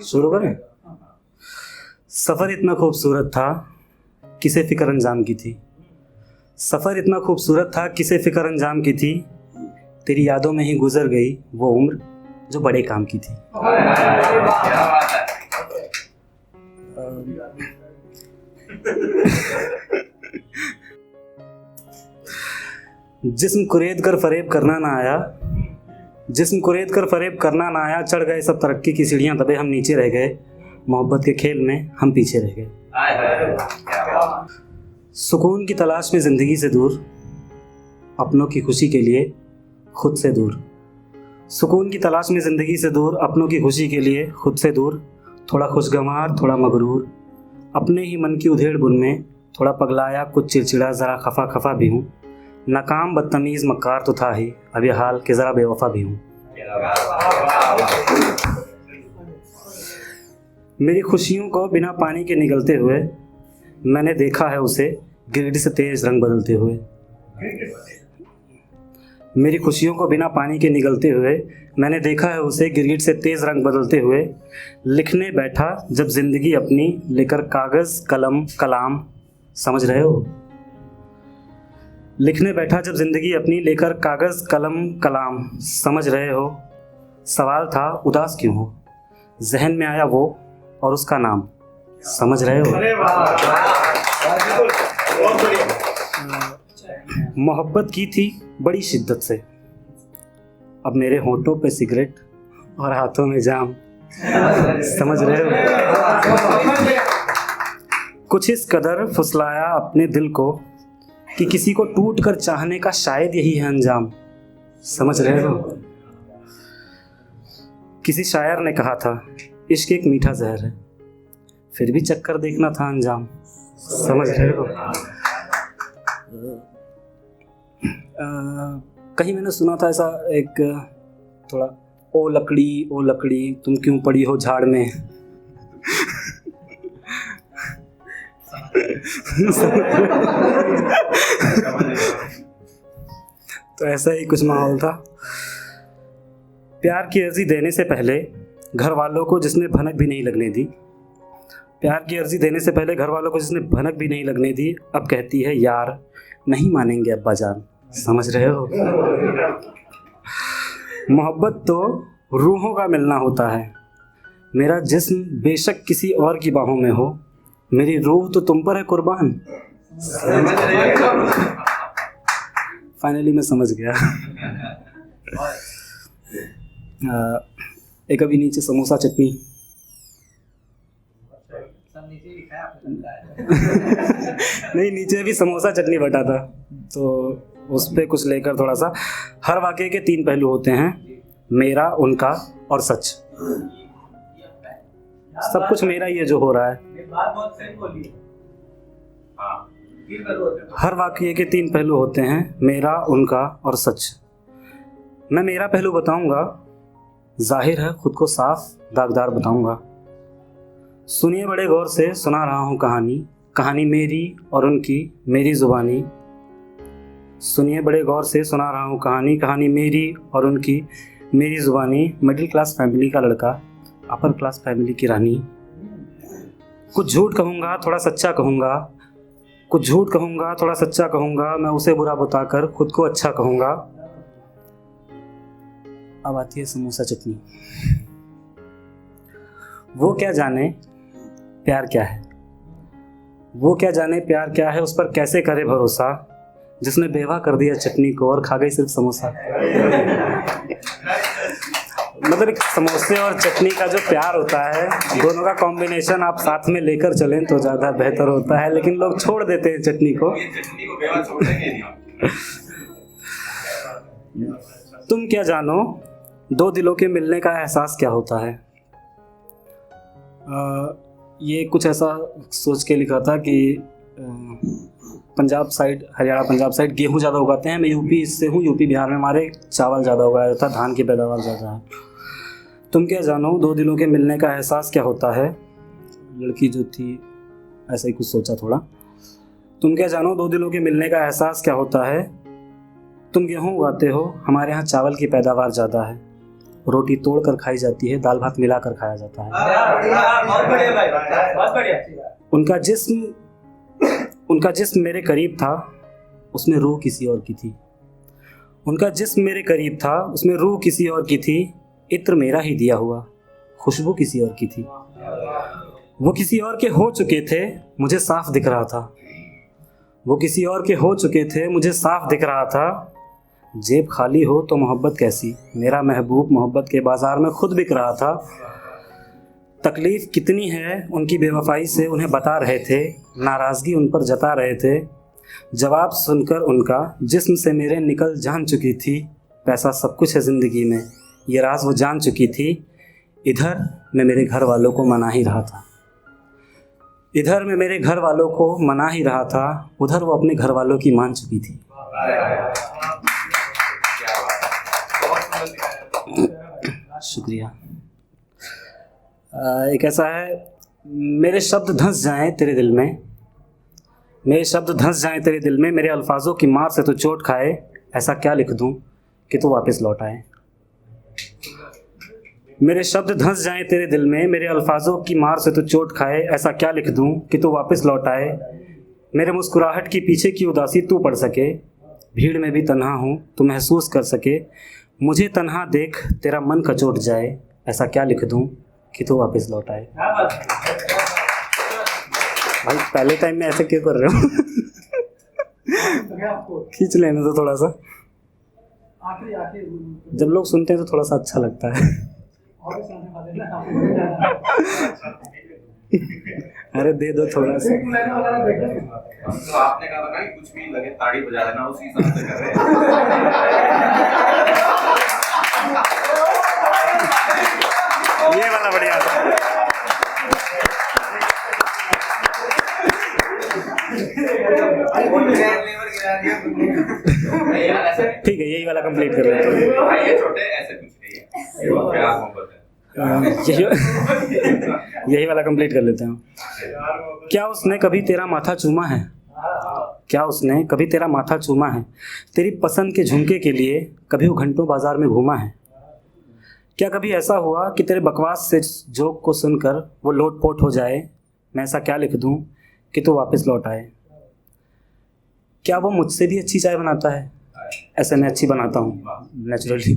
शुरू करें। सफ़र इतना खूबसूरत था, किसे फ़िक्र अंजाम की थी। सफ़र इतना खूबसूरत था, किसे फ़िक्र अंजाम की थी। तेरी यादों में ही गुजर गई वो उम्र जो बड़े काम की थी। जिस्म कुरेद कर फरेब करना ना आया, जिस्म कुरेद कर फरेब करना ना आया। चढ़ गए सब तरक्की की सीढ़ियां, दबे हम नीचे रह गए। मोहब्बत के खेल में हम पीछे रह गए। सुकून की तलाश में ज़िंदगी से दूर, अपनों की खुशी के लिए खुद से दूर। सुकून की तलाश में ज़िंदगी से दूर, अपनों की खुशी के लिए खुद से दूर। थोड़ा खुशगवार थोड़ा मगरूर, अपने ही मन की उधेड़ बुन में थोड़ा पगलाया, कुछ चिड़चिड़ा ज़रा खफा खफा भी हूँ। नाकाम बदतमीज़ मक्कार तो था ही, अब ये हाल कि ज़रा बेवफा भी हूँ। मेरी खुशियों को बिना पानी के निगलते हुए मैंने देखा है उसे गिरगिट से तेज़ रंग बदलते हुए। मेरी खुशियों को बिना पानी के निगलते हुए मैंने देखा है उसे गिरगिट से तेज़ रंग बदलते हुए। लिखने बैठा जब ज़िंदगी अपनी लेकर कागज़ कलम कलाम, समझ रहे हो। लिखने बैठा जब ज़िंदगी अपनी लेकर कागज़ कलम कलाम, समझ रहे हो। सवाल था उदास क्यों हो, जहन में आया वो और उसका नाम, समझ रहे हो। मोहब्बत की थी बड़ी शिद्दत से, अब मेरे होंठों पे सिगरेट और हाथों में जाम, समझ रहे हो। कुछ इस कदर फुसलाया अपने दिल को कि किसी को टूट कर चाहने का शायद यही है अंजाम, समझ रहे हो। किसी शायर ने कहा था इश्क एक मीठा जहर है, फिर भी चक्कर देखना था अंजाम, समझ रहे हो। कहीं मैंने सुना था ऐसा एक थोड़ा, ओ लकड़ी तुम क्यों पड़ी हो झाड़ में। तो ऐसा ही कुछ माहौल था। प्यार की अर्जी देने से पहले घर वालों को जिसने भनक भी नहीं लगने दी, प्यार की अर्जी देने से पहले घर वालों को जिसने भनक भी नहीं लगने दी, अब कहती है यार नहीं मानेंगे अब्बा जान, समझ रहे हो। मोहब्बत तो रूहों का मिलना होता है, मेरा जिस्म बेशक किसी और की बाहों में हो, मेरी रूह तो तुम पर है कुर्बान। फाइनली मैं समझ गया। एक अभी नीचे समोसा चटनी। नहीं, नीचे भी समोसा चटनी बटा था, तो उस पर कुछ लेकर थोड़ा सा। हर वाक़ये के तीन पहलू होते हैं, मेरा, उनका और सच। सब कुछ मेरा ही है जो हो रहा है। हर वाक़ये के तीन पहलू होते हैं, मेरा, उनका और सच। मैं मेरा पहलू बताऊंगा, जाहिर है खुद को साफ दागदार बताऊंगा। सुनिए बड़े गौर से, सुना रहा हूँ कहानी, कहानी मेरी और उनकी, मेरी ज़ुबानी। सुनिए बड़े गौर से, सुना रहा हूँ कहानी, कहानी मेरी और उनकी, मेरी ज़ुबानी। मिडिल क्लास फैमिली का लड़का, अपर क्लास फैमिली की रानी। कुछ झूठ कहूँगा थोड़ा सच्चा कहूँगा, कुछ झूठ कहूँगा थोड़ा सच्चा कहूँगा, मैं उसे बुरा बताकर खुद को अच्छा कहूँगा। अब आती है समोसा चटनी। वो क्या जाने प्यार क्या है, वो क्या जाने प्यार क्या है, उस पर कैसे करे भरोसा, जिसने बेवा कर दिया चटनी को और खा गई सिर्फ समोसा। मतलब एक समोसे और चटनी का जो प्यार होता है, दोनों का कॉम्बिनेशन आप साथ में लेकर चलें तो ज़्यादा बेहतर होता है, लेकिन लोग छोड़ देते हैं चटनी को। तुम क्या जानो दो दिलों के मिलने का एहसास क्या होता है। ये कुछ ऐसा सोच के लिखा था कि पंजाब साइड, हरियाणा पंजाब साइड गेहूँ ज़्यादा उगाते हैं। मैं यूपी से हूँ, यूपी बिहार में हमारे चावल ज़्यादा उगाया जाता है, धान की पैदावार ज़्यादा है। तुम क्या जानो दो दिलों के मिलने का एहसास क्या होता है। लड़की जो थी ऐसा ही कुछ सोचा थोड़ा। तुम क्या जानो दो दिलों के मिलने का एहसास क्या होता है। तुम गेहूँ उगाते हो, हमारे यहाँ चावल की पैदावार ज़्यादा है। रोटी तोड़ कर खाई जाती है, दाल भात मिला कर खाया जाता है। बहुत बढ़िया भाई, बहुत बढ़िया। उनका जिस्म मेरे करीब था, उसमें रूह किसी और की थी। उनका जिस्म मेरे करीब था, उसमें रूह किसी और की थी। इत्र मेरा ही दिया हुआ, खुशबू किसी और की थी। वो किसी और के हो चुके थे, मुझे साफ दिख रहा था। वो किसी और के हो चुके थे, मुझे साफ दिख रहा था। जेब खाली हो तो मोहब्बत कैसी, मेरा महबूब मोहब्बत के बाजार में खुद बिक रहा था। तकलीफ़ कितनी है उनकी बेवफाई से उन्हें बता रहे थे, नाराज़गी उन पर जता रहे थे। जवाब सुनकर उनका जिस्म से मेरे निकल जान चुकी थी। पैसा सब कुछ है ज़िंदगी में, ये राज वो जान चुकी थी। इधर मैं मेरे घर वालों को मना ही रहा था, इधर मैं मेरे घर वालों को मना ही रहा था, उधर वो अपने घर वालों की मान चुकी थी। शुक्रिया। एक ऐसा है, मेरे शब्द धंस जाएं तेरे दिल में, मेरे शब्द धंस जाएं तेरे दिल में, मेरे अल्फाजों की मार से तो चोट खाए, ऐसा क्या लिख दूं कि तू वापस लौट आए। मेरे शब्द धंस जाएं तेरे दिल में, मेरे अल्फाजों की मार से तो चोट खाए, ऐसा क्या लिख दूं कि तू वापस लौट आए। मेरे मुस्कुराहट की पीछे की उदासी तू पढ़ सके, भीड़ में भी तन्हा हूँ तू महसूस कर सके। मुझे तन्हा देख तेरा मन कचोट जाए, ऐसा क्या लिख दूं कि तू वापस लौट आए। भाई पहले टाइम में ऐसे क्यों कर रहे हो? खींच लेने तो थोड़ा सा, जब लोग सुनते हैं तो थोड़ा सा अच्छा लगता है। अरे दे दो थोड़ा सा। तो आपने कहा था कि कुछ भी लगे ताड़ी बजा देना, उसी हिसाब से कर रहे हैं। ये वाला बढ़िया था। ठीक है, यही वाला कंप्लीट कर लेते हैं। ये छोटे ऐसे कुछ नहीं है, प्यार मोहब्बत है। यही वाला कंप्लीट कर लेते हैं। क्या उसने कभी तेरा माथा चूमा है, क्या उसने कभी तेरा माथा चूमा है, तेरी पसंद के झुमके के लिए कभी वो घंटों बाजार में घूमा है। क्या कभी ऐसा हुआ कि तेरे बकवास से जोक को सुनकर वो लोटपोट हो जाए, मैं ऐसा क्या लिख दूं कि तू वापस लौट आए। क्या वो मुझसे भी अच्छी चाय बनाता है, ऐसे मैं अच्छी बनाता हूँ नेचुरली।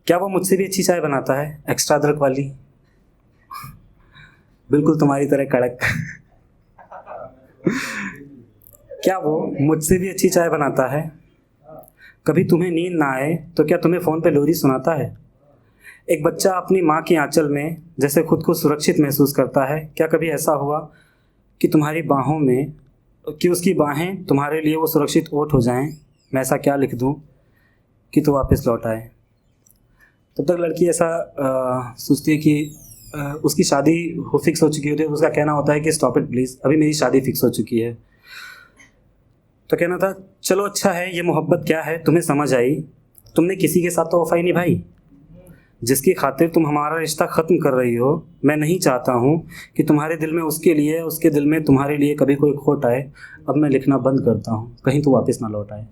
क्या वो मुझसे भी अच्छी चाय बनाता है, एक्स्ट्रा अदरक वाली, बिल्कुल तुम्हारी तरह कड़क। क्या वो मुझसे भी अच्छी चाय बनाता है, कभी तुम्हें नींद ना आए तो क्या तुम्हें फ़ोन पे लोरी सुनाता है। एक बच्चा अपनी माँ की आंचल में जैसे खुद को सुरक्षित महसूस करता है, क्या कभी ऐसा हुआ कि तुम्हारी बाहों में, कि उसकी बाहें तुम्हारे लिए वो सुरक्षित ओट हो जाएं, मैं ऐसा क्या लिख दूं कि तू वापस लौट आए। तब तक लड़की ऐसा सोचती है कि उसकी शादी फिक्स हो चुकी होती है, उसका कहना होता है कि स्टॉप इट प्लीज़, अभी मेरी शादी फिक्स हो चुकी है। तो कहना था चलो अच्छा है, ये मोहब्बत क्या है तुम्हें समझ आई, तुमने किसी के साथ तो वफाई निभाई, जिसकी खातिर तुम हमारा रिश्ता ख़त्म कर रही हो। मैं नहीं चाहता हूँ कि तुम्हारे दिल में उसके लिए, उसके दिल में तुम्हारे लिए कभी कोई खोट आए। अब मैं लिखना बंद करता हूँ, कहीं तू वापस ना लौट आए।